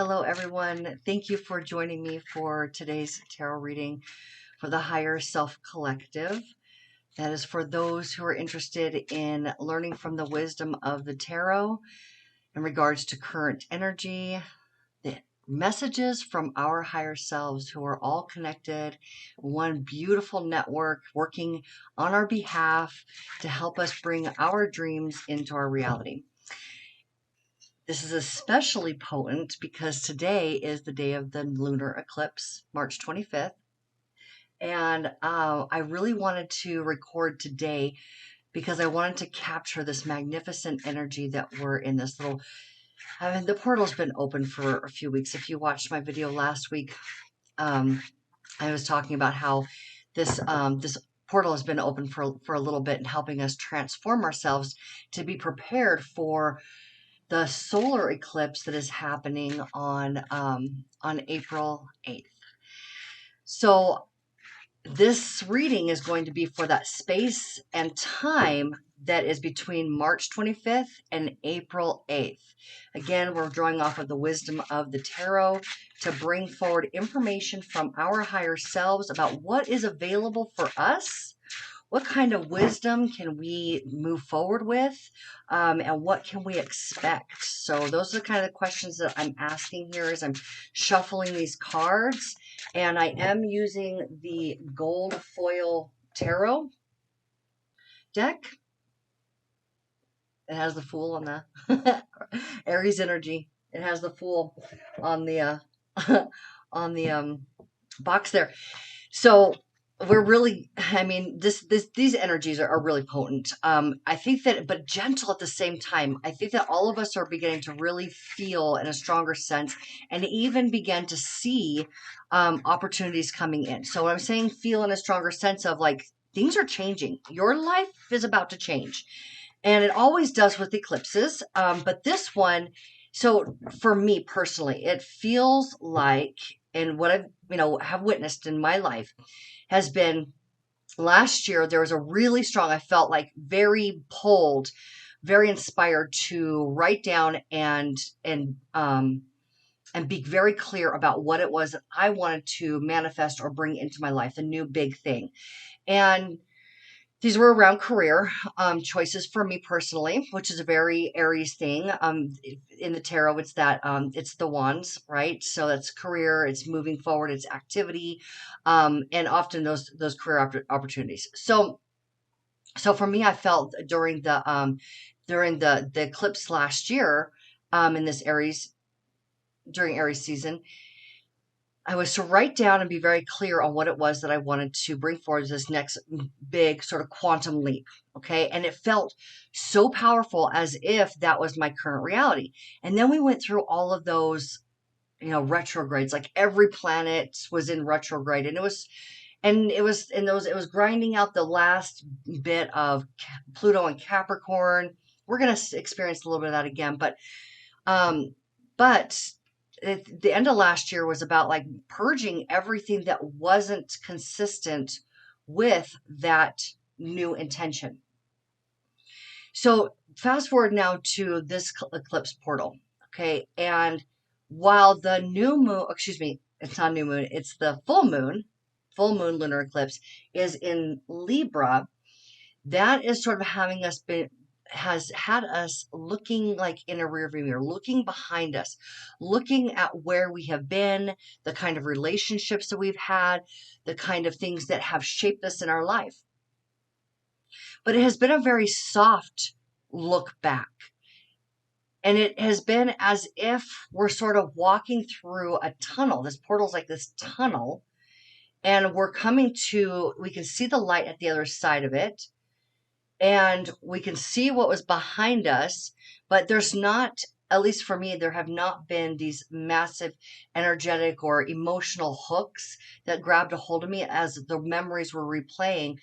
Hello, everyone. Thank you for joining me for today's tarot reading for the Higher Self Collective. That is for those who are interested in learning from the wisdom of the tarot in regards to current energy, the messages from our higher selves who are all connected, one beautiful network working on our behalf to help us bring our dreams into our reality. This is especially potent because today is the day of the lunar eclipse, March 25th. And I really wanted to record today because I wanted to capture this magnificent energy that we're in this little, I mean, the portal's been open for a few weeks. If you watched my video last week, I was talking about how this portal has been open for a little bit and helping us transform ourselves to be prepared for the solar eclipse that is happening on April 8th. So this reading is going to be for that space and time that is between March 25th and April 8th. Again, we're drawing off of the wisdom of the tarot to bring forward information from our higher selves about what is available for us. What kind of wisdom can we move forward with? And what can we expect? So those are the kind of questions that I'm asking here as I'm shuffling these cards. And I am using the gold foil tarot deck. It has the Fool on the Aries energy. It has the Fool on the on the box there. So we're really, I mean, these energies are really potent. I think that, but gentle at the same time. I think that all of us are beginning to really feel in a stronger sense and even begin to see opportunities coming in. So what I'm saying, feel in a stronger sense of like, things are changing. Your life is about to change. And it always does with eclipses. But this one, so for me personally, it feels like, and what I've, have witnessed in my life has been last year, there was a really strong, I felt like very pulled, very inspired to write down and be very clear about what it was that I wanted to manifest or bring into my life, the new big thing. And these were around career choices for me personally, which is a very Aries thing. In the tarot, it's that it's the wands, right? So that's career, it's moving forward, it's activity, and often those career opportunities. So for me, I felt during the eclipse last year, in this Aries during Aries season, I was to write down and be very clear on what it was that I wanted to bring forward this next big sort of quantum leap. Okay. And it felt so powerful as if that was my current reality. And then we went through all of those, retrogrades, like every planet was in retrograde and it was grinding out the last bit of Pluto and Capricorn. We're going to experience a little bit of that again, but the end of last year was about like purging everything that wasn't consistent with that new intention. So fast forward now to this eclipse portal. Okay. And while the new moon, excuse me, it's not new moon, it's the full moon lunar eclipse is in Libra, that is sort of has had us looking like in a rearview mirror, looking behind us, looking at where we have been, the kind of relationships that we've had, the kind of things that have shaped us in our life. But it has been a very soft look back. And it has been as if we're sort of walking through a tunnel. This portal's like this tunnel, and we can see the light at the other side of it. And we can see what was behind us, but there's not, at least for me, there have not been these massive energetic or emotional hooks that grabbed a hold of me as the memories were replaying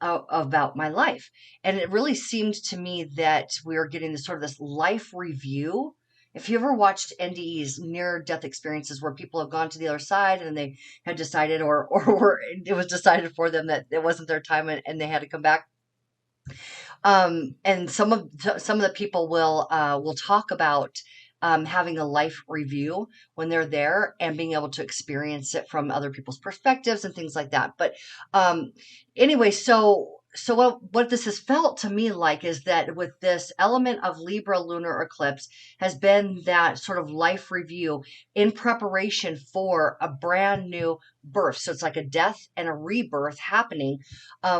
about my life. And it really seemed to me that we were getting this sort of this life review. If you ever watched NDEs, near death experiences, where people have gone to the other side and they had decided or it was decided for them that it wasn't their time and they had to come back. And some of the people will talk about having a life review when they're there and being able to experience it from other people's perspectives and things like that. But um, anyway, so what this has felt to me like is that with this element of Libra lunar eclipse has been that sort of life review in preparation for a brand new birth. So it's like a death and a rebirth happening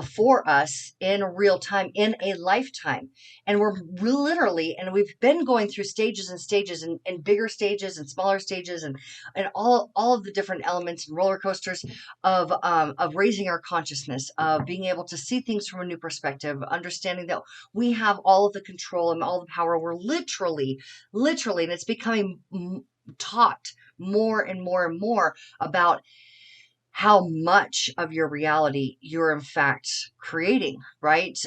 for us in real time, in a lifetime. And we're literally, and we've been going through stages and stages and bigger stages and smaller stages and all of the different elements and roller coasters of raising our consciousness, of being able to see things from a new perspective, understanding that we have all of the control and all the power. We're literally, and it's becoming taught more and more and more about how much of your reality you're in fact creating, right?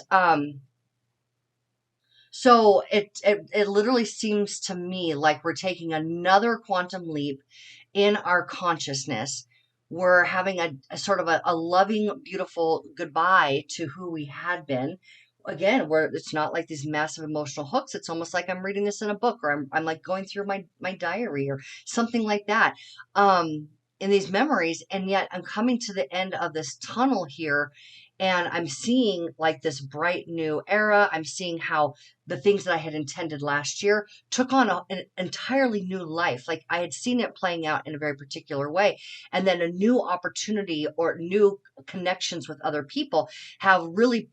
So it literally seems to me like we're taking another quantum leap in our consciousness. We're having a sort of a loving, beautiful goodbye to who we had been. Again, where it's not like these massive emotional hooks. It's almost like I'm reading this in a book, or I'm like going through my diary or something like that. In these memories, and yet I'm coming to the end of this tunnel here, and I'm seeing like this bright new era. I'm seeing how the things that I had intended last year took on an entirely new life. Like I had seen it playing out in a very particular way. And then a new opportunity or new connections with other people have really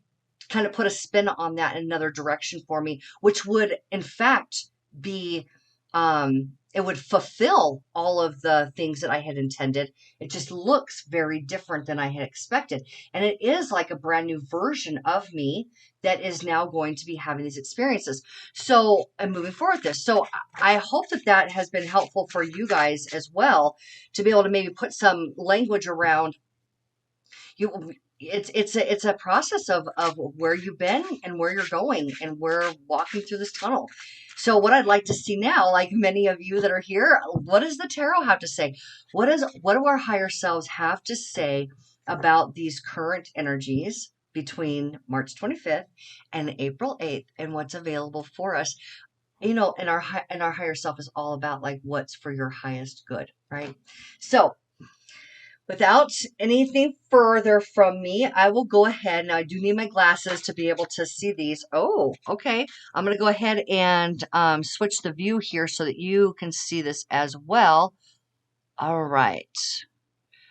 kind of put a spin on that in another direction for me, which would in fact be, it would fulfill all of the things that I had intended. It just looks very different than I had expected. And it is like a brand new version of me that is now going to be having these experiences. So I'm moving forward with this. So I hope that that has been helpful for you guys as well, to be able to maybe put some language around you. It's a process of where you've been and where you're going, and we're walking through this tunnel. So what I'd like to see now, like many of you that are here, what does the tarot have to say? What do our higher selves have to say about these current energies between March 25th and April 8th, and what's available for us? And our higher self is all about like what's for your highest good, right? So without anything further from me, I will go ahead. Now, I do need my glasses to be able to see these. Oh, okay. I'm going to go ahead and switch the view here so that you can see this as well. All right.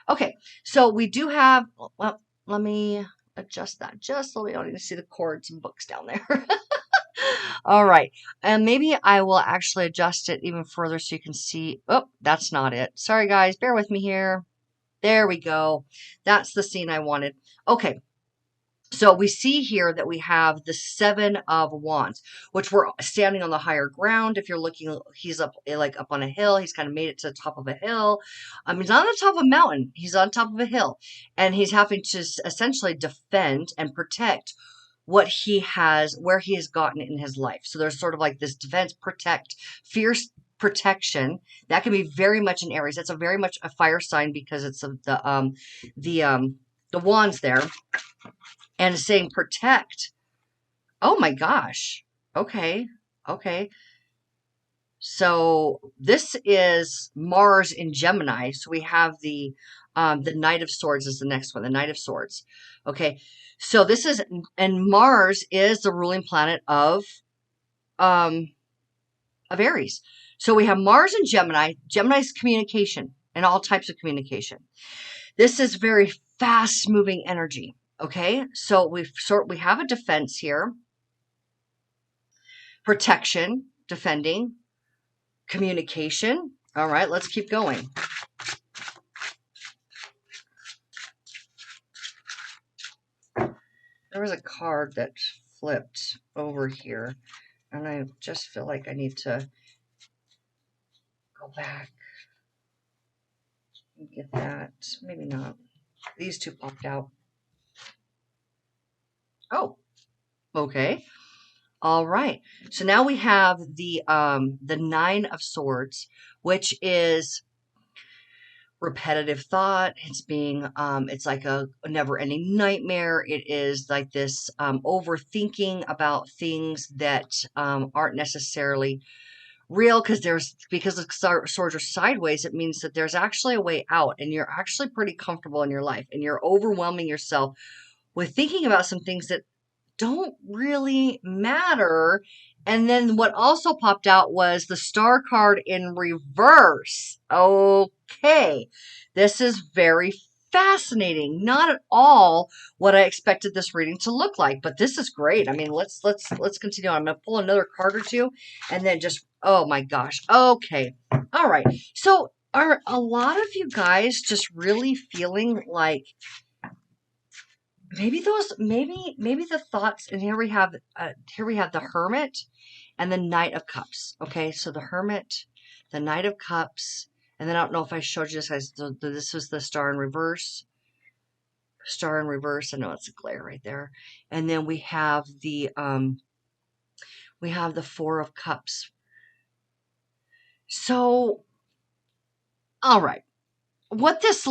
Okay, so we do have, well, let me adjust that just so we don't need to see the cords and books down there. All right, and maybe I will actually adjust it even further so you can see. Oh, that's not it. Sorry, guys. Bear with me here. There we go. That's the scene I wanted. Okay. So we see here that we have the Seven of Wands, which we're standing on the higher ground. If you're looking, he's up like up on a hill. He's kind of made it to the top of a hill. He's not on the top of a mountain. He's on top of a hill, and he's having to essentially defend and protect what he has, where he has gotten in his life. So there's sort of like this defense, protect, fierce protection. That can be very much in Aries. That's a very much a fire sign because it's of the wands there, and saying protect. Oh my gosh. Okay. Okay. So this is Mars in Gemini. So we have the Knight of Swords is the next one, the Knight of Swords. Okay. So this is, and Mars is the ruling planet of Aries. So we have Mars in Gemini. Gemini's communication and all types of communication. This is very fast moving energy. Okay. So we have a defense here, protection, defending, communication. All right, let's keep going. There was a card that flipped over here, and I just feel like I need to go back and get that. Maybe not. These two popped out. Oh, okay. All right. So now we have the Nine of Swords, which is repetitive thought. It's being it's like a never-ending nightmare. It is like this overthinking about things that aren't necessarily real, because the swords are sideways, it means that there's actually a way out, and you're actually pretty comfortable in your life, and you're overwhelming yourself with thinking about some things that don't really matter. And then what also popped out was the star card in reverse. Okay, this is very fascinating. Not at all what I expected this reading to look like, but this is great. I mean, let's continue on. I'm going to pull another card or two, and then just, oh my gosh. Okay, all right. So are a lot of you guys just really feeling like maybe the thoughts? And here we have the Hermit and the Knight of Cups. Okay, so the Hermit, the Knight of Cups, and then I don't know if I showed you this, guys. This was the Star in reverse. Star in reverse. I know it's a glare right there. And then we have the Four of Cups. So, all right, what this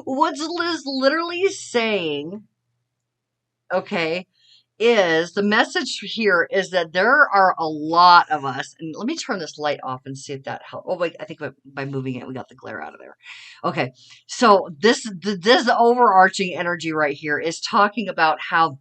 what's Liz literally saying? Okay, is the message here is that there are a lot of us, and let me turn this light off and see if that helps. Oh wait, I think by moving it, we got the glare out of there. Okay, so this overarching energy right here is talking about how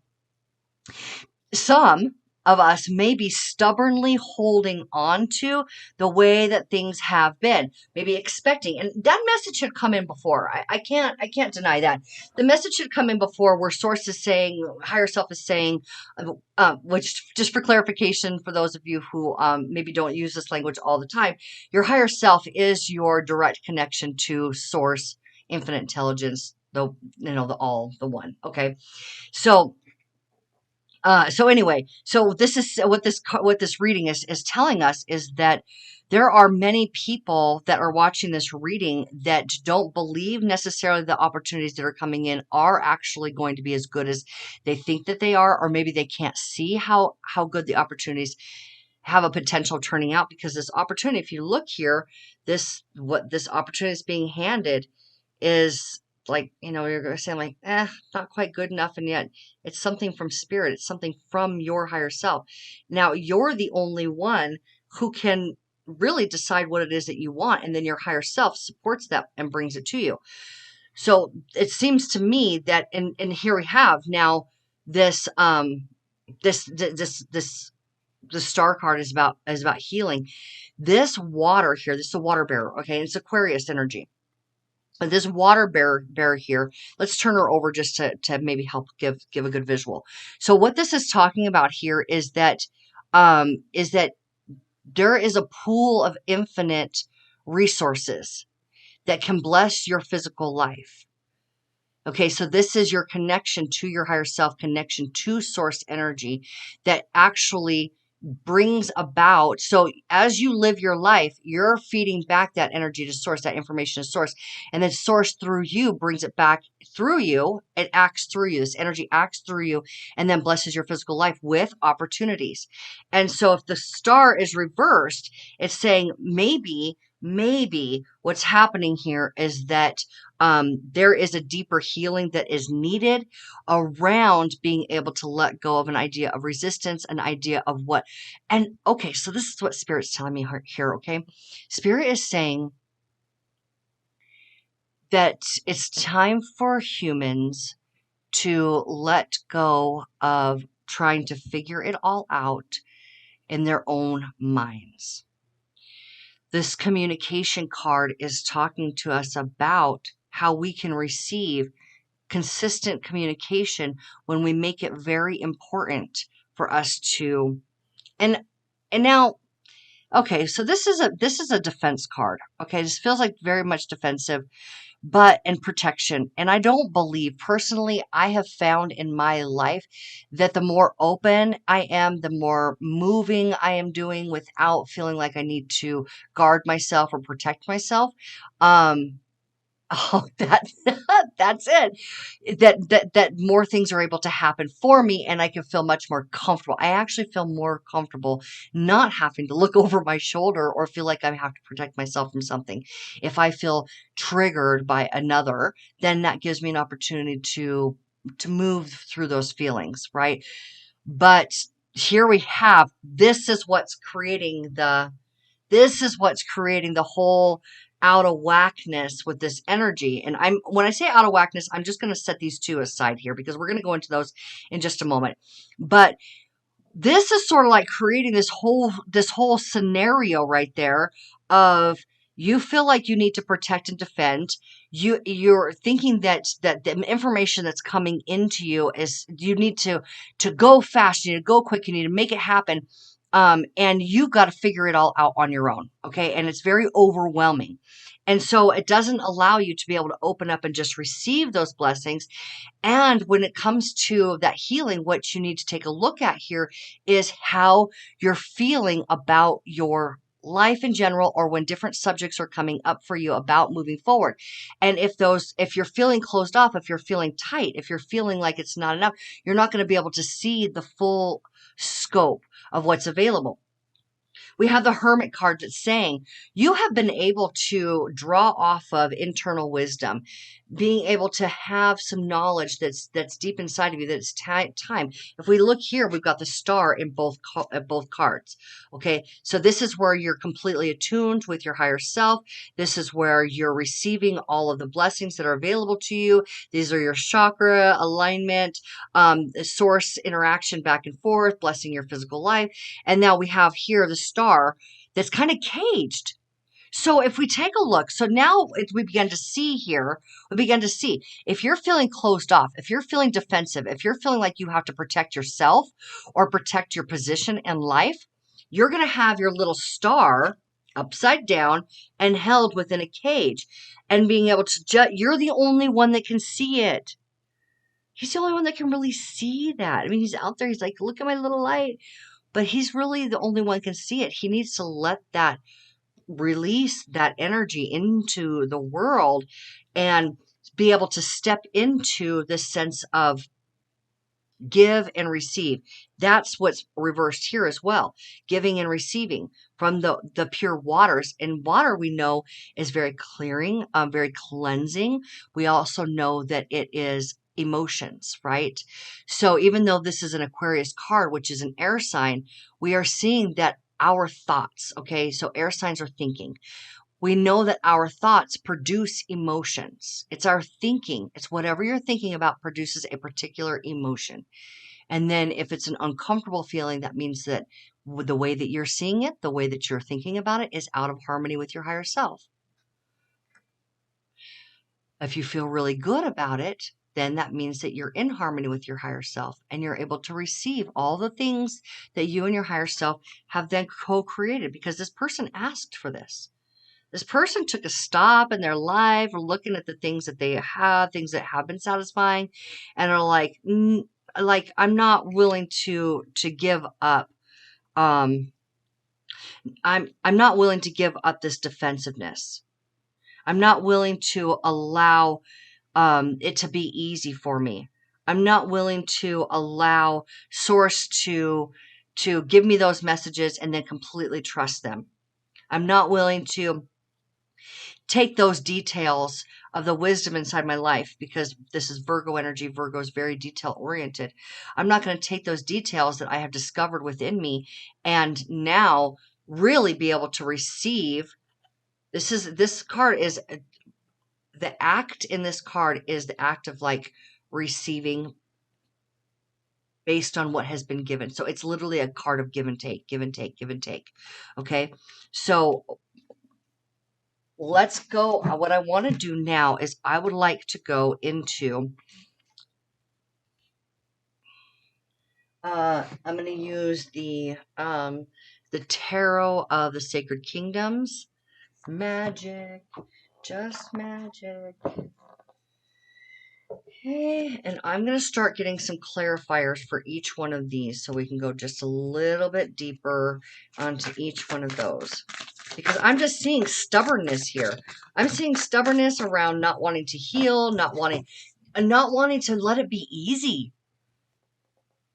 some of us may be stubbornly holding on to the way that things have been, maybe expecting, and that message should come in before. I can't deny that the message should come in before, where source is saying, higher self is saying, which, just for clarification for those of you who maybe don't use this language all the time, your higher self is your direct connection to source, infinite intelligence, the the one. Okay, so anyway, so this is what this reading is telling us, is that there are many people that are watching this reading that don't believe necessarily the opportunities that are coming in are actually going to be as good as they think that they are, or maybe they can't see how good the opportunities have a potential turning out, because this opportunity, if you look here, what this opportunity is being handed is like, you're going to say like, not quite good enough. And yet it's something from spirit. It's something from your higher self. Now you're the only one who can really decide what it is that you want. And then your higher self supports that and brings it to you. So it seems to me that, and here we have now this, this, the star card is about healing. This water here, this is a water bearer. Okay. It's Aquarius energy. This water bear here, let's turn her over just to maybe help give a good visual. So what this is talking about here is that there is a pool of infinite resources that can bless your physical life. Okay, so this is your connection to your higher self, connection to source energy that actually brings about. So as you live your life, you're feeding back that energy to source, that information to source, and then source through you brings it back through you. It acts through you. This energy acts through you and then blesses your physical life with opportunities. And so if the star is reversed, it's saying maybe what's happening here is that there is a deeper healing that is needed around being able to let go of an idea of resistance, an idea of what. And okay, so this is what Spirit's telling me here, okay? Spirit is saying that it's time for humans to let go of trying to figure it all out in their own minds. This communication card is talking to us about how we can receive consistent communication when we make it very important for us to. And now, okay, so this is a defense card. Okay, this feels like very much defensive, but in protection. And I don't believe, personally, I have found in my life that the more open I am, the more moving I am doing without feeling like I need to guard myself or protect myself. Oh, that's it. That more things are able to happen for me, and I can feel much more comfortable. I actually feel more comfortable not having to look over my shoulder or feel like I have to protect myself from something. If I feel triggered by another, then that gives me an opportunity to move through those feelings, right? But here we have, this is what's creating the whole out of whackness with this energy. And when I say out of whackness, I'm just going to set these two aside here because we're going to go into those in just a moment. But this is sort of like creating this whole scenario right there of, you feel like you need to protect and defend. You're thinking that the information that's coming into you is, you need to go fast, you need to go quick, you need to make it happen. And you've got to figure it all out on your own. Okay. And it's very overwhelming. And so it doesn't allow you to be able to open up and just receive those blessings. And when it comes to that healing, what you need to take a look at here is how you're feeling about your life in general, or when different subjects are coming up for you about moving forward. And if you're feeling closed off, if you're feeling tight, if you're feeling like it's not enough, you're not going to be able to see the full scope of what's available. We have the Hermit card that's saying you have been able to draw off of internal wisdom, being able to have some knowledge that's deep inside of you, that it's time. If we look here, we've got the star in both cards. Okay, so this is where you're completely attuned with your higher self. This is where you're receiving all of the blessings that are available to you. These are your chakra alignment, source interaction back and forth, blessing your physical life. And now we have here the star that's kind of caged. So if we take a look, so now we begin to see here, if you're feeling closed off, if you're feeling defensive, if you're feeling like you have to protect yourself or protect your position in life, you're going to have your little star upside down and held within a cage, and being able to you're the only one that can see it. He's the only one that can really see that. I mean, he's out there. He's like, look at my little light. But he's really the only one can see it. He needs to let that, release that energy into the world and be able to step into this sense of give and receive. That's what's reversed here as well. Giving and receiving from the pure waters. And water, we know, is very clearing, very cleansing. We also know that it is emotions, right? So even though this is an Aquarius card, which is an air sign, we are seeing that our thoughts, okay? So air signs are thinking. We know that our thoughts produce emotions. It's our thinking. It's whatever you're thinking about produces a particular emotion. And then if it's an uncomfortable feeling, that means that the way that you're seeing it, the way that you're thinking about it, is out of harmony with your higher self. If you feel really good about it, then that means that you're in harmony with your higher self, and you're able to receive all the things that you and your higher self have then co-created, because this person asked for this. This person took a stop in their life, or looking at the things that they have, things that have been satisfying, and are like, I'm not willing to give up. I'm not willing to give up this defensiveness. I'm not willing to allow it to be easy for me. I'm not willing to allow Source to give me those messages and then completely trust them. I'm not willing to take those details of the wisdom inside my life, because this is Virgo energy. Virgo is very detail oriented. I'm not going to take those details that I have discovered within me and now really be able to receive. This card is, the act in this card is the act of like receiving based on what has been given. So it's literally a card of give and take, give and take, give and take. Okay. So let's go. What I want to do now is I would like to go into, I'm going to use the Tarot of the Sacred Kingdoms. Magic, just magic. Okay, and I'm going to start getting some clarifiers for each one of these so we can go just a little bit deeper onto each one of those. Because I'm just seeing stubbornness here. I'm seeing stubbornness around not wanting to heal, not wanting to let it be easy.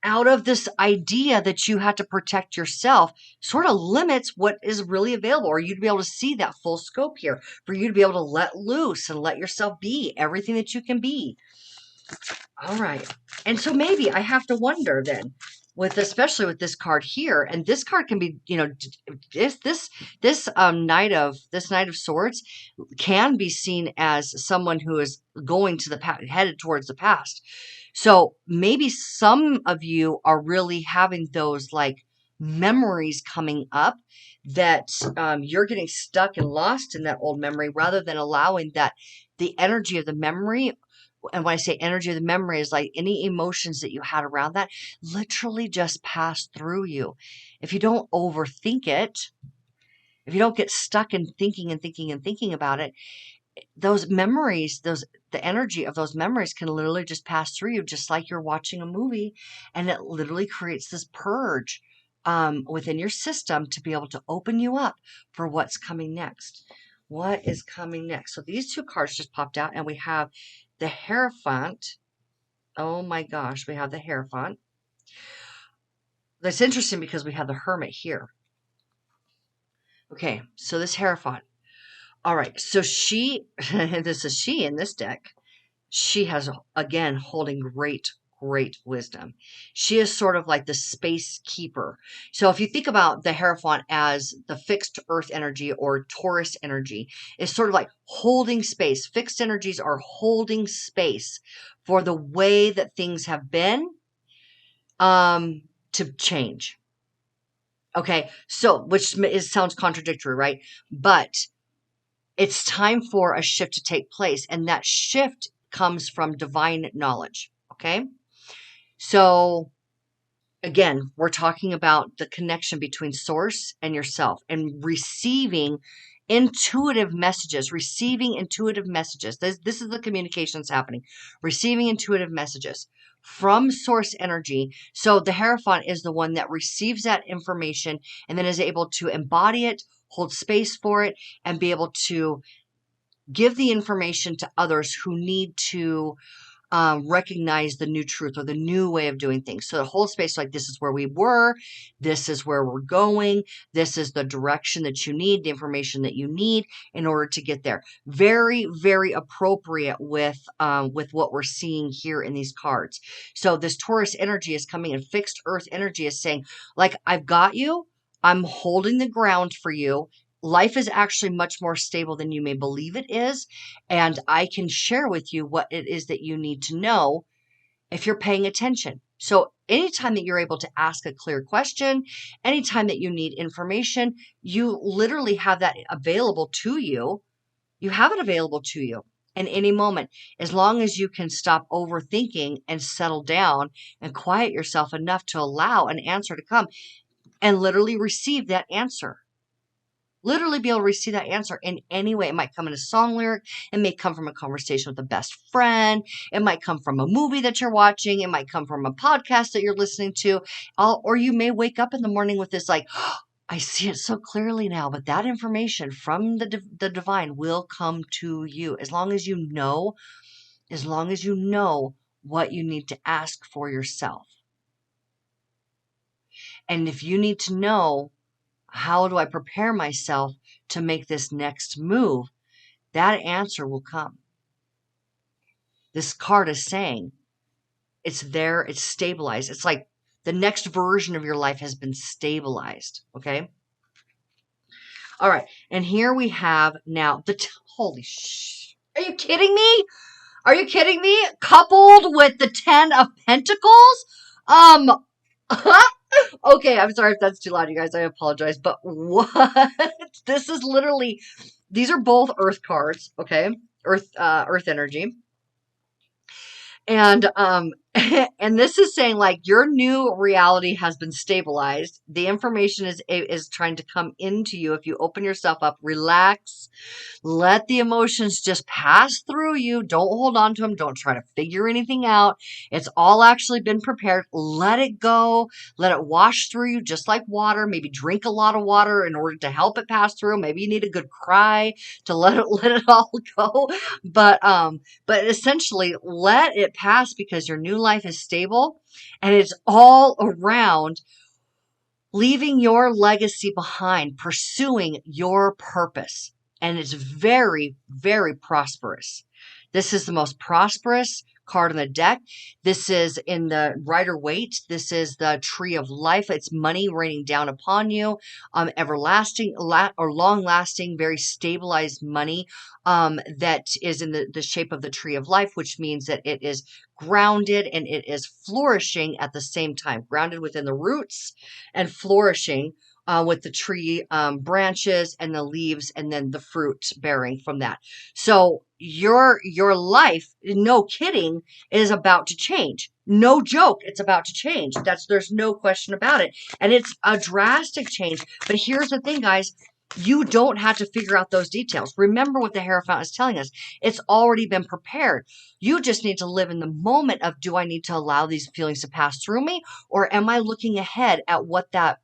Out of this idea that you had to protect yourself sort of limits what is really available, or you to be able to see that full scope here, for you to be able to let loose and let yourself be everything that you can be. All right. And so maybe I have to wonder then, with, especially with this card here, and this card can be, this Knight of Swords can be seen as someone who is going to the past, headed towards the past. So maybe some of you are really having those like memories coming up that you're getting stuck and lost in that old memory rather than allowing that the energy of the memory. And when I say energy of the memory is like any emotions that you had around that literally just pass through you. If you don't overthink it, if you don't get stuck in thinking and thinking and thinking about it, those memories, the energy of those memories can literally just pass through you, just like you're watching a movie, and it literally creates this purge within your system to be able to open you up for what's coming next. What is coming next? So these two cards just popped out, and we have the Hierophant. Oh my gosh, we have the Hierophant. That's interesting because we have the Hermit here. Okay, so this Hierophant. All right, so she, this is she in this deck. She has, again, holding great wisdom. She is sort of like the space keeper. So if you think about the Hierophant as the fixed earth energy or Taurus energy, it's sort of like holding space. Fixed energies are holding space for the way that things have been to change. Okay, so which sounds contradictory, right? But it's time for a shift to take place, and that shift comes from divine knowledge. Okay, so again, we're talking about the connection between source and yourself and receiving intuitive messages. This is the communications happening. Receiving intuitive messages from source energy. So the Hierophant is the one that receives that information and then is able to embody it, hold space for it, and be able to give the information to others who need to recognize the new truth or the new way of doing things. So the whole space, like, this is where we were, this is where we're going, this is the direction that you need, the information that you need in order to get there. Very, very appropriate with what we're seeing here in these cards. So this Taurus energy is coming, and fixed earth energy is saying, like, I've got you, I'm holding the ground for you. Life is actually much more stable than you may believe it is. And I can share with you what it is that you need to know if you're paying attention. So anytime that you're able to ask a clear question, anytime that you need information, you literally have that available to you. You have it available to you in any moment, as long as you can stop overthinking and settle down and quiet yourself enough to allow an answer to come and literally receive that answer. Literally be able to receive that answer in any way. It might come in a song lyric. It may come from a conversation with a best friend. It might come from a movie that you're watching. It might come from a podcast that you're listening to. Or you may wake up in the morning with this like, oh, I see it so clearly now. But that information from the divine will come to you as long as you know what you need to ask for yourself. And if you need to know, how do I prepare myself to make this next move? That answer will come. This card is saying it's there, it's stabilized. It's like the next version of your life has been stabilized. Okay. All right. And here we have now holy are you kidding me? Are you kidding me? Coupled with the 10 of Pentacles? Okay, I'm sorry if that's too loud, you guys. I apologize. But what? This is literally, these are both Earth cards, okay? Earth energy. And and this is saying like your new reality has been stabilized. The information is trying to come into you. If you open yourself up, relax, let the emotions just pass through you. Don't hold on to them. Don't try to figure anything out. It's all actually been prepared. Let it go. Let it wash through you just like water. Maybe drink a lot of water in order to help it pass through. Maybe you need a good cry to let it all go. But essentially let it pass because your new life is stable and it's all around leaving your legacy behind, pursuing your purpose. And it's very, very prosperous. This is the most prosperous card on the deck. This is in the Rider-Waite. This is the tree of life. It's money raining down upon you. Everlasting or long-lasting, very stabilized money that is in the shape of the tree of life, which means that it is grounded and it is flourishing at the same time. Grounded within the roots and flourishing with the tree branches and the leaves and then the fruit bearing from that. So your life, no kidding, is about to change. No joke, it's about to change. There's no question about it. And it's a drastic change. But here's the thing, guys. You don't have to figure out those details. Remember what the Hierophant is telling us. It's already been prepared. You just need to live in the moment of, do I need to allow these feelings to pass through me? Or am I looking ahead at what that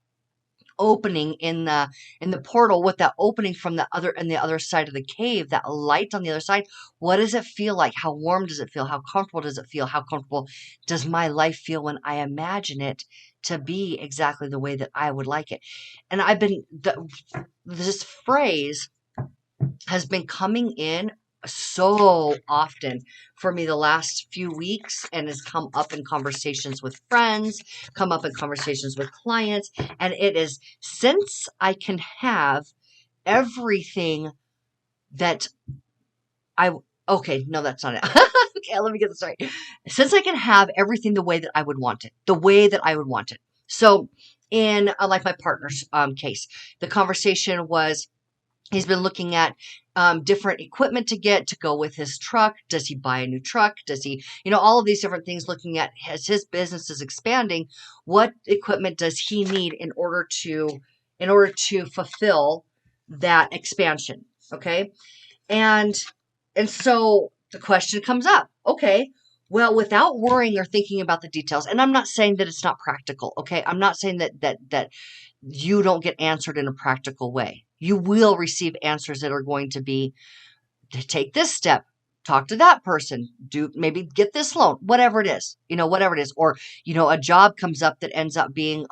opening in the portal, with that opening from the other side of the cave, that light on the other side, what does it feel like? How warm does it feel? How comfortable does it feel? How comfortable does my life feel when I imagine it to be exactly the way that I would like it? And this phrase has been coming in so often for me the last few weeks, and has come up in conversations with friends, come up in conversations with clients, and it is, since I can have everything that okay, no, that's not it. Okay, let me get this right. Since I can have everything the way that I would want it, the way that I would want it. So in like my partner's case, the conversation was, he's been looking at different equipment to go with his truck. Does he buy a new truck? Does he, all of these different things, looking at, as his business is expanding, what equipment does he need in order to fulfill that expansion? Okay. And so the question comes up, okay, well, without worrying or thinking about the details, and I'm not saying that it's not practical, okay? I'm not saying that you don't get answered in a practical way. You will receive answers that are going to be, to take this step, talk to that person, maybe get this loan, whatever it is, whatever it is. Or, a job comes up that ends up being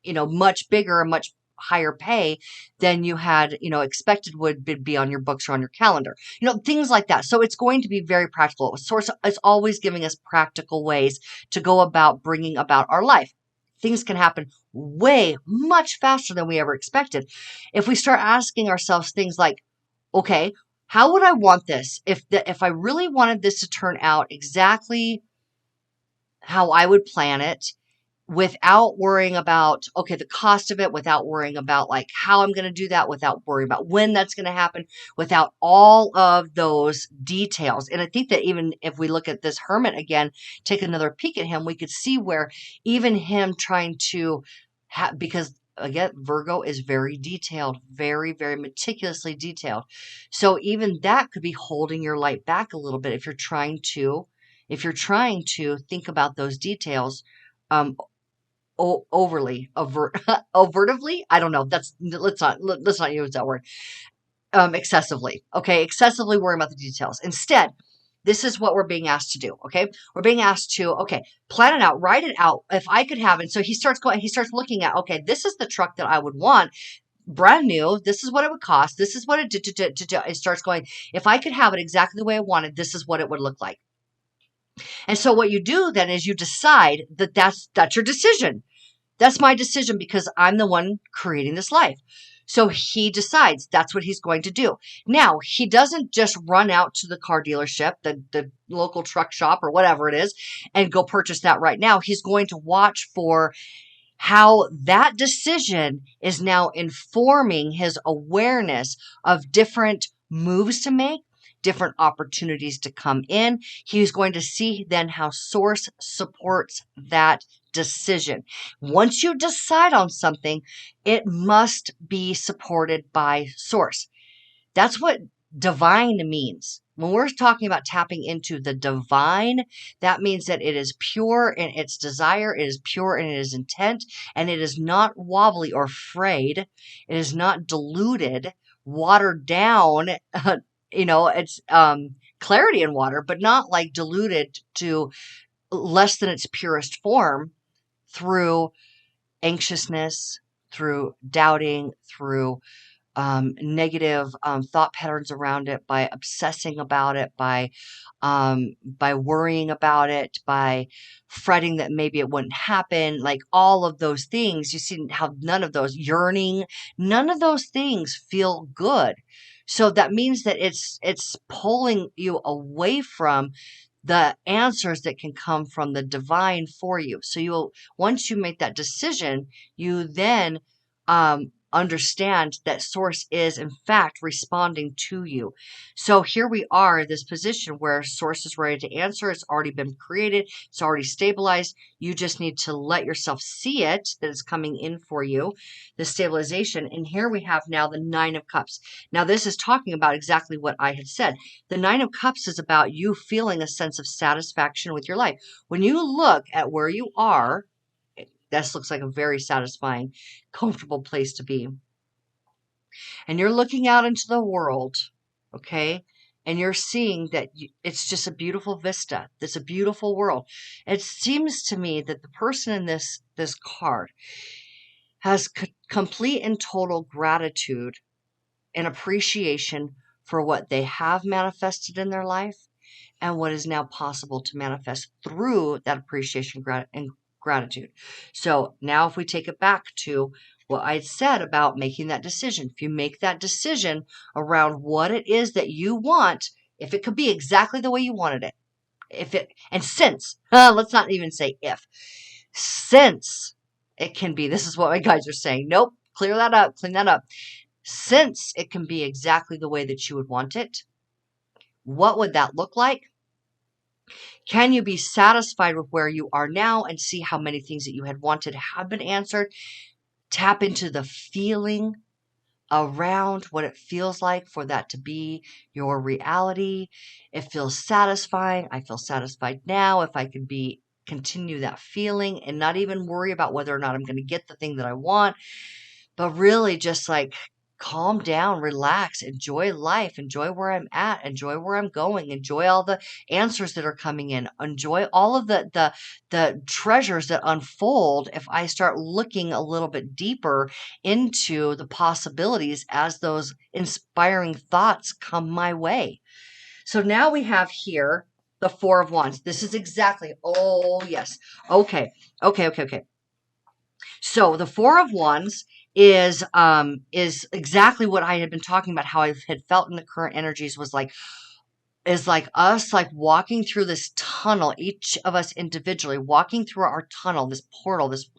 much bigger, a much higher pay than you had, expected would be on your books or on your calendar, things like that. So it's going to be very practical. Source is always giving us practical ways to go about bringing about our life. Things can happen way much faster than we ever expected if we start asking ourselves things like, okay, how would I want this? If I really wanted this to turn out exactly how I would plan it, without worrying about, okay, the cost of it, without worrying about like how I'm going to do that, without worrying about when that's going to happen, without all of those details. And I think that even if we look at this hermit again, take another peek at him, we could see where even him trying to because again, Virgo is very detailed, very, very meticulously detailed. So even that could be holding your light back a little bit if you're trying to think about those details overtly. I don't know. Let's not use that word. Excessively. Okay. Excessively worrying about the details. Instead, this is what we're being asked to do. Okay. We're being asked to, okay, plan it out, write it out. If I could have it. So he starts looking at, okay, this is the truck that I would want. Brand new. This is what it would cost. This is what it starts going. If I could have it exactly the way I wanted, this is what it would look like. And so what you do then is you decide that's your decision. That's my decision because I'm the one creating this life. So he decides that's what he's going to do. Now, he doesn't just run out to the car dealership, the local truck shop or whatever it is, and go purchase that right now. He's going to watch for how that decision is now informing his awareness of different moves to make, different opportunities to come in. He's going to see then how source supports that decision. Once you decide on something, it must be supported by source. That's what divine means. When we're talking about tapping into the divine, that means that it is pure in its desire, it is pure in its intent, and it is not wobbly or frayed. It is not diluted, watered down. It's clarity in water, but not like diluted to less than its purest form through anxiousness, through doubting, through negative thought patterns around it, by obsessing about it, by worrying about it, by fretting that maybe it wouldn't happen, like all of those things. You see how none of those, yearning, none of those things feel good. So that means that it's pulling you away from the answers that can come from the divine for you. So you'll, once you make that decision, you then understand that source is in fact responding to you. So here we are, this position where source is ready to answer. It's already been created. It's already stabilized. You just need to let yourself see it, that it's coming in for you, the stabilization. And here we have now the Nine of Cups. Now this is talking about exactly what I had said. The Nine of Cups is about you feeling a sense of satisfaction with your life. When you look at where you are, this looks like a very satisfying, comfortable place to be. And you're looking out into the world, okay? And you're seeing that it's just a beautiful vista. It's a beautiful world. It seems to me that the person in this card has complete and total gratitude and appreciation for what they have manifested in their life and what is now possible to manifest through that appreciation and gratitude. So now if we take it back to what I said about making that decision, if you make that decision around what it is that you want, if it could be exactly the way you wanted it, if it, and since, let's not even say if, since it can be, this is what my guides are saying. Nope, clear that up, clean that up. Since it can be exactly the way that you would want it, what would that look like? Can you be satisfied with where you are now and see how many things that you had wanted have been answered? Tap into the feeling around what it feels like for that to be your reality. It feels satisfying. I feel satisfied now. If I could continue that feeling and not even worry about whether or not I'm going to get the thing that I want, but really just like calm down, relax, enjoy life, enjoy where I'm at, enjoy where I'm going, enjoy all the answers that are coming in, enjoy all of the treasures that unfold if I start looking a little bit deeper into the possibilities as those inspiring thoughts come my way. So now we have here the Four of Wands. This is exactly, oh yes. Okay. So the Four of Wands is exactly what I had been talking about, how I had felt in the current energies was like, is like us like walking through this tunnel, each of us individually walking through our tunnel, this portal, this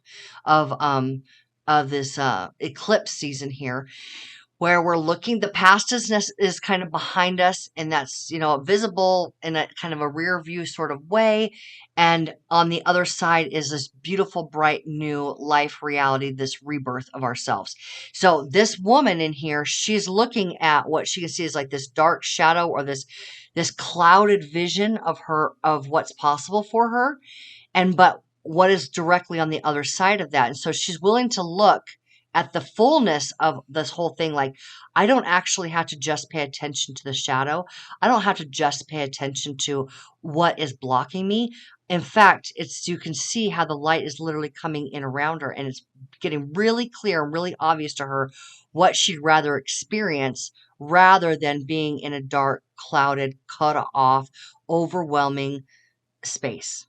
of this eclipse season here, where we're looking, the past is kind of behind us, and that's, visible in a kind of a rear view sort of way. And on the other side is this beautiful, bright, new life reality, this rebirth of ourselves. So this woman in here, she's looking at what she can see is like this dark shadow or this clouded vision of what's possible for her. But what is directly on the other side of that. And so she's willing to look at the fullness of this whole thing. Like, I don't actually have to just pay attention to the shadow. I don't have to just pay attention to what is blocking me. In fact, you can see how the light is literally coming in around her, and it's getting really clear and really obvious to her what she'd rather experience rather than being in a dark, clouded, cut off, overwhelming space.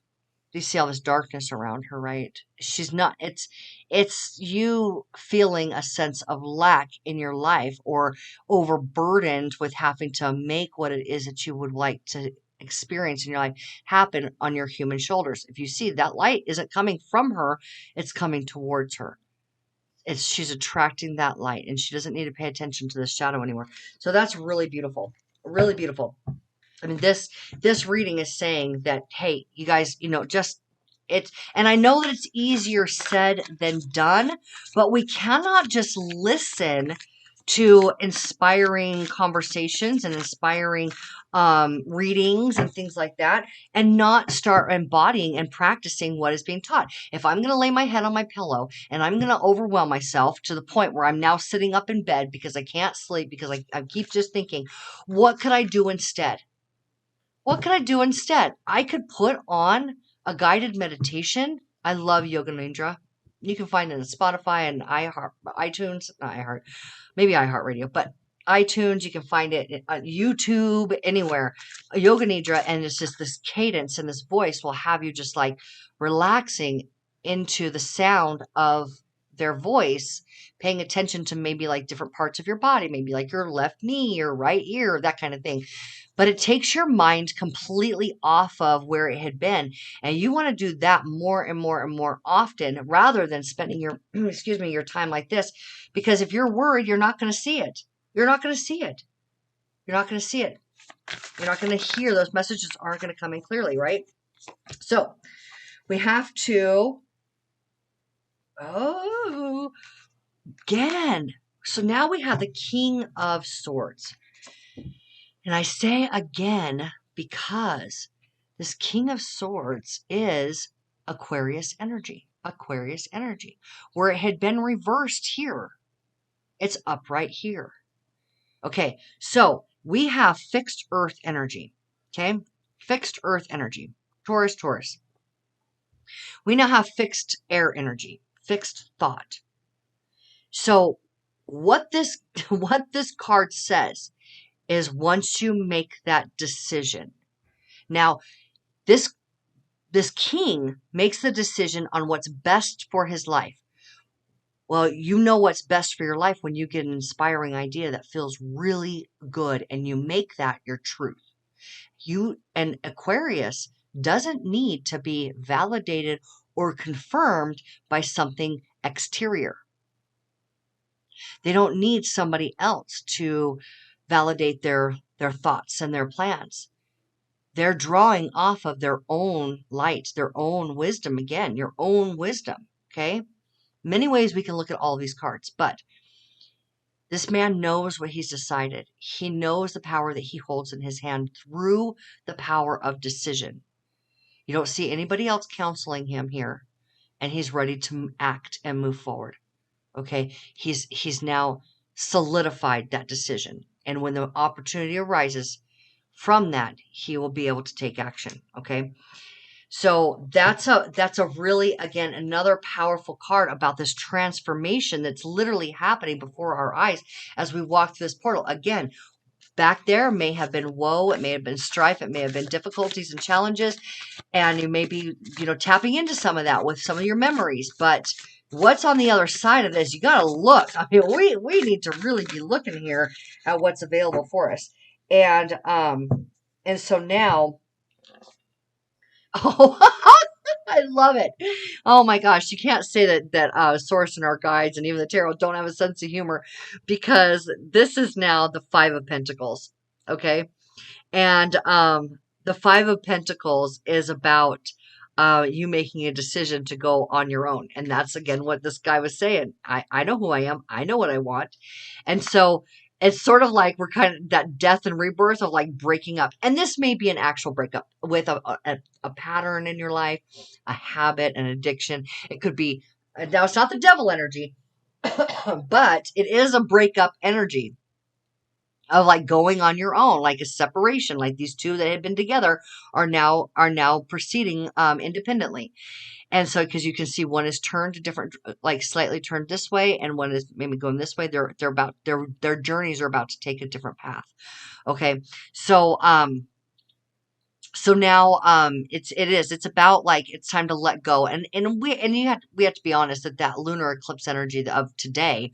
Do you see all this darkness around her, right? She's not, it's you feeling a sense of lack in your life or overburdened with having to make what it is that you would like to experience in your life happen on your human shoulders. If you see that light isn't coming from her, it's coming towards her. She's attracting that light, and she doesn't need to pay attention to the shadow anymore. So that's really beautiful. Really beautiful. I mean, this reading is saying that, hey, you guys, just it's, and I know that it's easier said than done, but we cannot just listen to inspiring conversations and inspiring readings and things like that and not start embodying and practicing what is being taught. If I'm going to lay my head on my pillow and I'm going to overwhelm myself to the point where I'm now sitting up in bed because I can't sleep because I keep just thinking, what could I do instead? What could I do instead? I could put on a guided meditation. I love Yoga Nidra. You can find it on Spotify and iTunes, not iHeart, maybe iHeartRadio, but iTunes. You can find it on YouTube, anywhere. A yoga nidra, and it's just this cadence and this voice will have you just like relaxing into the sound of their voice, paying attention to maybe like different parts of your body, maybe like your left knee or right ear, that kind of thing. But it takes your mind completely off of where it had been. And you want to do that more and more and more often rather than spending your, excuse me, your time like this. Because if you're worried, you're not going to see it. You're not going to see it. You're not going to see it. You're not going to hear, those messages aren't going to come in clearly, right? So we have to, again. So now we have the King of Swords. And I say again because this King of Swords is Aquarius energy. Aquarius energy. Where it had been reversed here, it's upright here. Okay, so we have fixed earth energy. Okay, fixed earth energy. Taurus, Taurus. We now have fixed air energy, fixed thought. So what this card says is once you make that decision. Now, this king makes the decision on what's best for his life. Well, you know what's best for your life when you get an inspiring idea that feels really good and you make that your truth. And Aquarius doesn't need to be validated or confirmed by something exterior. They don't need somebody else to validate their thoughts and their plans. They're drawing off of their own light, their own wisdom. Again, your own wisdom. Okay. Many ways we can look at all these cards, but this man knows what he's decided. He knows the power that he holds in his hand through the power of decision. You don't see anybody else counseling him here, and he's ready to act and move forward. Okay. He's now solidified that decision. And when the opportunity arises from that, he will be able to take action. Okay. So that's a really, again, another powerful card about this transformation that's literally happening before our eyes as we walk through this portal. Again, back there may have been woe, it may have been strife, it may have been difficulties and challenges, and you may be, tapping into some of that with some of your memories. But what's on the other side of this? You got to look. I mean, we need to really be looking here at what's available for us. And so now, oh, I love it. Oh my gosh, you can't say that Source and our guides and even the tarot don't have a sense of humor, because this is now the Five of Pentacles. Okay. And the Five of Pentacles is about you making a decision to go on your own. And that's, again, what this guy was saying. I know who I am. I know what I want. And so it's sort of like we're kind of that death and rebirth of like breaking up. And this may be an actual breakup with a pattern in your life, a habit, an addiction. It could be, now it's not the devil energy, but it is a breakup energy of like going on your own, like a separation, like these two that had been together are now proceeding independently. And so, because you can see one is turned a different, like slightly turned this way, and one is maybe going this way. Their journeys are about to take a different path. Okay. So now it's about like it's time to let go. We have to be honest that lunar eclipse energy of today,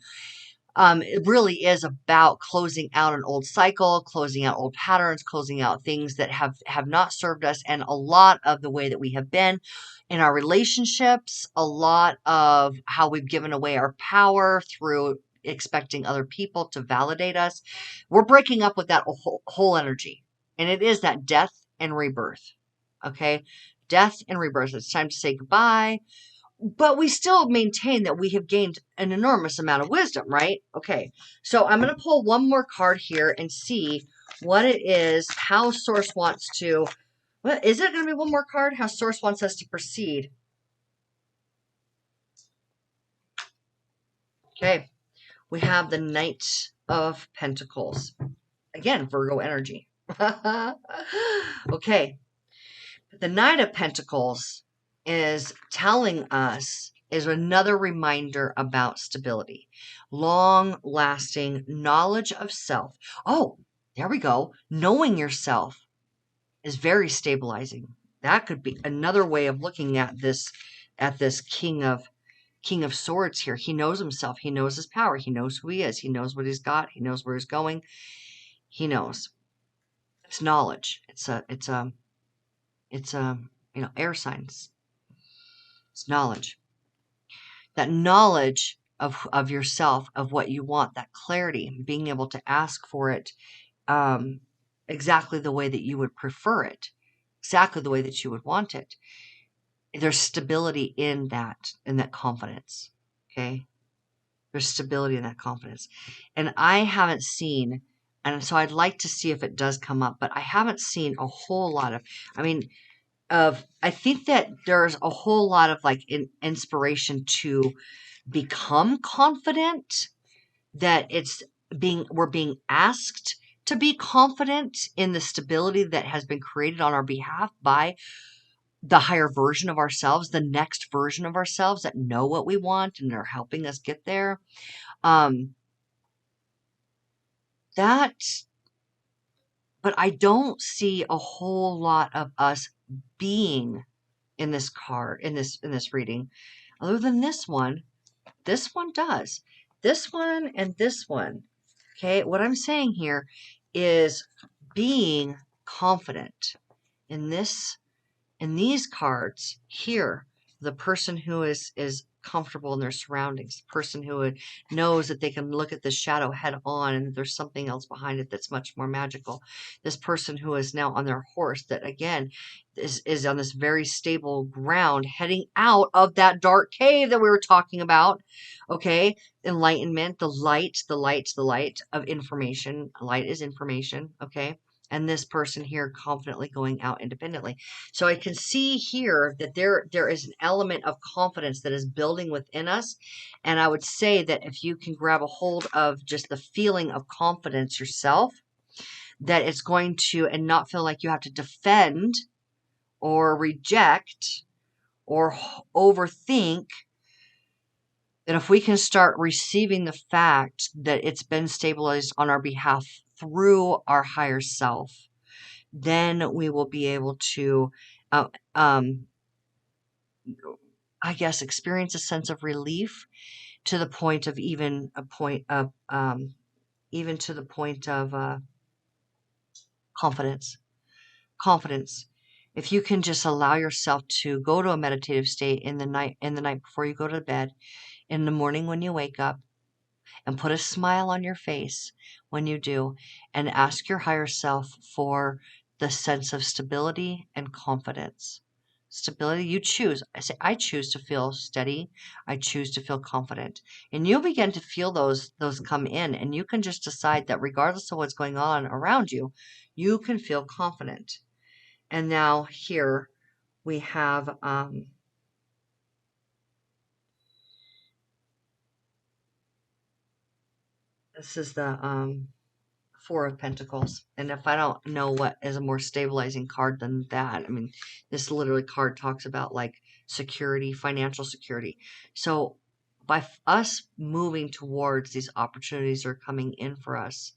it really is about closing out an old cycle, closing out old patterns, closing out things that have not served us, and a lot of the way that we have been in our relationships, a lot of how we've given away our power through expecting other people to validate us. We're breaking up with that whole energy, and it is that death and rebirth. Okay, death and rebirth. It's time to say goodbye. But we still maintain that we have gained an enormous amount of wisdom, right? Okay, so I'm going to pull one more card here and see what it is, how Source wants to, what is it going to be one more card? How Source wants us to proceed. Okay, we have the Knight of Pentacles. Again, Virgo energy. Okay, the Knight of Pentacles is telling us is another reminder about stability, long lasting knowledge of self. Oh, there we go. Knowing yourself is very stabilizing. That could be another way of looking at this King of Swords here. He knows himself. He knows his power. He knows who he is. He knows what he's got. He knows where he's going. He knows. It's knowledge. It's air signs. It's knowledge. That knowledge of yourself, of what you want, that clarity, being able to ask for it exactly the way that you would prefer it, exactly the way that you would want it. There's stability in that confidence. Okay. There's stability in that confidence. And I haven't seen, and so I'd like to see if it does come up, but I haven't seen a whole lot of, I think that there's a whole lot of like inspiration to become confident, that we're being asked to be confident in the stability that has been created on our behalf by the higher version of ourselves, the next version of ourselves that know what we want and are helping us get there. That, but I don't see a whole lot of us being in this card, in this reading, other than this one. This one does. This one and this one. Okay, what I'm saying here is being confident in these cards here. The person who is comfortable in their surroundings, the person who knows that they can look at the shadow head on and there's something else behind it that's much more magical. This person who is now on their horse, that again is on this very stable ground, heading out of that dark cave that we were talking about. Okay, enlightenment, the light, the light, the light of information. Light is information. Okay, and this person here confidently going out independently. So I can see here that there is an element of confidence that is building within us. And I would say that if you can grab a hold of just the feeling of confidence yourself, that it's going to, and not feel like you have to defend or reject or overthink, that if we can start receiving the fact that it's been stabilized on our behalf through our higher self, then we will be able to, uh, um, I guess, experience a sense of relief to the point of even to the point of confidence. Confidence. If you can just allow yourself to go to a meditative state in the night before you go to bed, in the morning when you wake up, and put a smile on your face when you do, and ask your higher self for the sense of stability and confidence. Stability, you choose. I say, I choose to feel steady. I choose to feel confident. And you'll begin to feel those come in, and you can just decide that regardless of what's going on around you, you can feel confident. And now here we have this is the Four of Pentacles. And if I don't know what is a more stabilizing card than that, I mean, this literally card talks about like security, financial security. So by us moving towards these opportunities are coming in for us,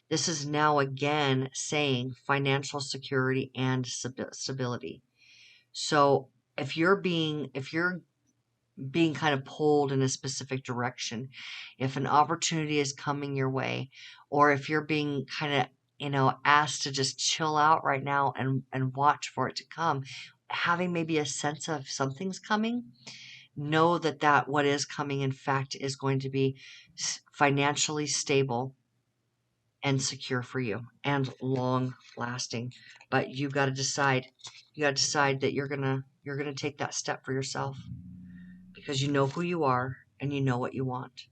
this is now again saying financial security and stability. So if you're being kind of pulled in a specific direction, if an opportunity is coming your way, or if you're being kind of, asked to just chill out right now and watch for it to come, having maybe a sense of something's coming, know that what is coming, in fact, is going to be financially stable and secure for you and long lasting. But you got to decide. You got to decide that you're gonna take that step for yourself, because you know who you are and you know what you want.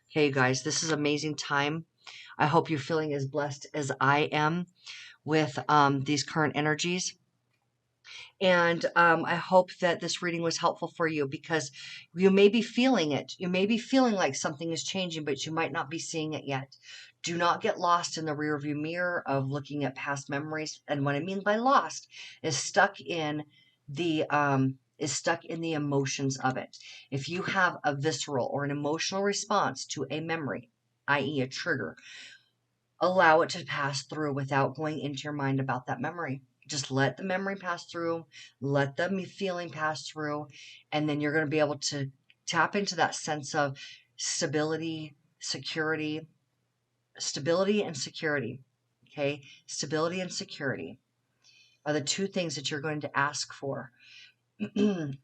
Okay, you guys, this is amazing time. I hope you're feeling as blessed as I am with these current energies. And I hope that this reading was helpful for you, because you may be feeling it. You may be feeling like something is changing, but you might not be seeing it yet. Do not get lost in the rearview mirror of looking at past memories. And what I mean by lost is stuck in the is stuck in the emotions of it. If you have a visceral or an emotional response to a memory, i.e. a trigger, allow it to pass through without going into your mind about that memory. Just let the memory pass through, let the feeling pass through, and then you're going to be able to tap into that sense of stability, security, stability and security. Okay. Stability and security are the two things that you're going to ask for when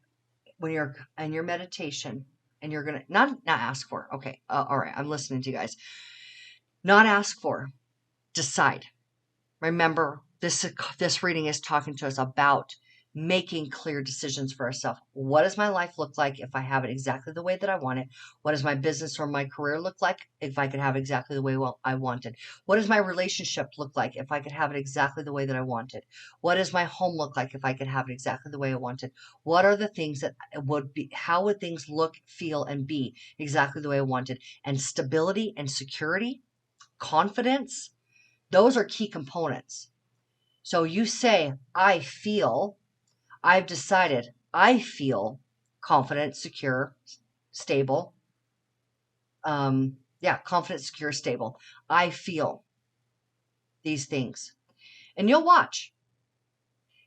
you're in your meditation, and you're going to not ask for. Okay. All right. I'm listening to you guys. Not ask for, decide. Remember, this reading is talking to us about making clear decisions for ourselves. What does my life look like if I have it exactly the way that I want it? What does my business or my career look like if I could have exactly the way I wanted? What does my relationship look like if I could have it exactly the way that I wanted? What does my home look like if I could have it exactly the way I wanted? What are the things that would be, how would things look, feel, and be exactly the way I wanted? And stability and security, confidence, those are key components. So you say, I've decided, I feel confident, secure, stable. Confident, secure, stable. I feel these things. And you'll watch.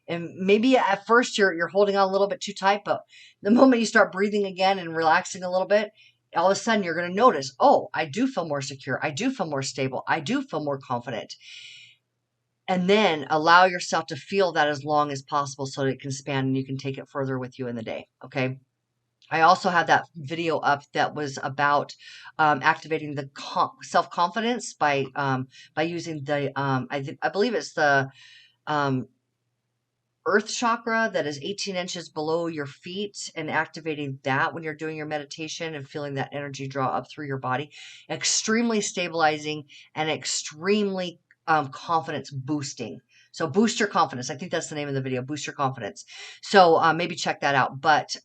And maybe at first you're holding on a little bit too tight, but the moment you start breathing again and relaxing a little bit, all of a sudden you're going to notice, oh, I do feel more secure. I do feel more stable. I do feel more confident. And then allow yourself to feel that as long as possible so that it can span and you can take it further with you in the day. Okay. I also had that video up that was about activating the self-confidence by using the I believe it's the um, earth chakra that is 18 inches below your feet, and activating that when you're doing your meditation and feeling that energy draw up through your body. Extremely stabilizing and extremely confidence boosting. So boost your confidence. I think that's the name of the video. Boost your confidence. So maybe check that out. But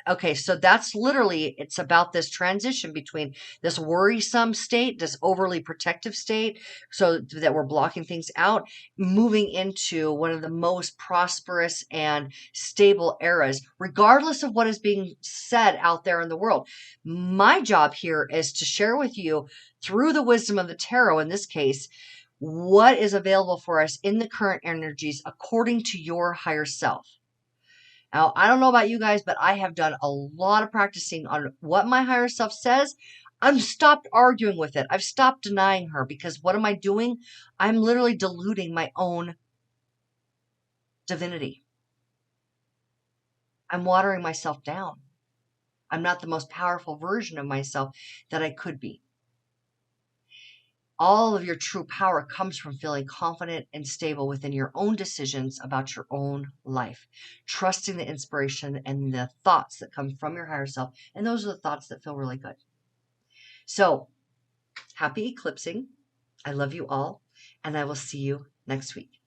okay. So that's literally, it's about this transition between this worrisome state, this overly protective state, so that we're blocking things out, moving into one of the most prosperous and stable eras, regardless of what is being said out there in the world. My job here is to share with you, through the wisdom of the tarot, in this case, what is available for us in the current energies according to your higher self. Now, I don't know about you guys, but I have done a lot of practicing on what my higher self says. I've stopped arguing with it. I've stopped denying her, because what am I doing? I'm literally diluting my own divinity. I'm watering myself down. I'm not the most powerful version of myself that I could be. All of your true power comes from feeling confident and stable within your own decisions about your own life, trusting the inspiration and the thoughts that come from your higher self. And those are the thoughts that feel really good. So happy eclipsing. I love you all, and I will see you next week.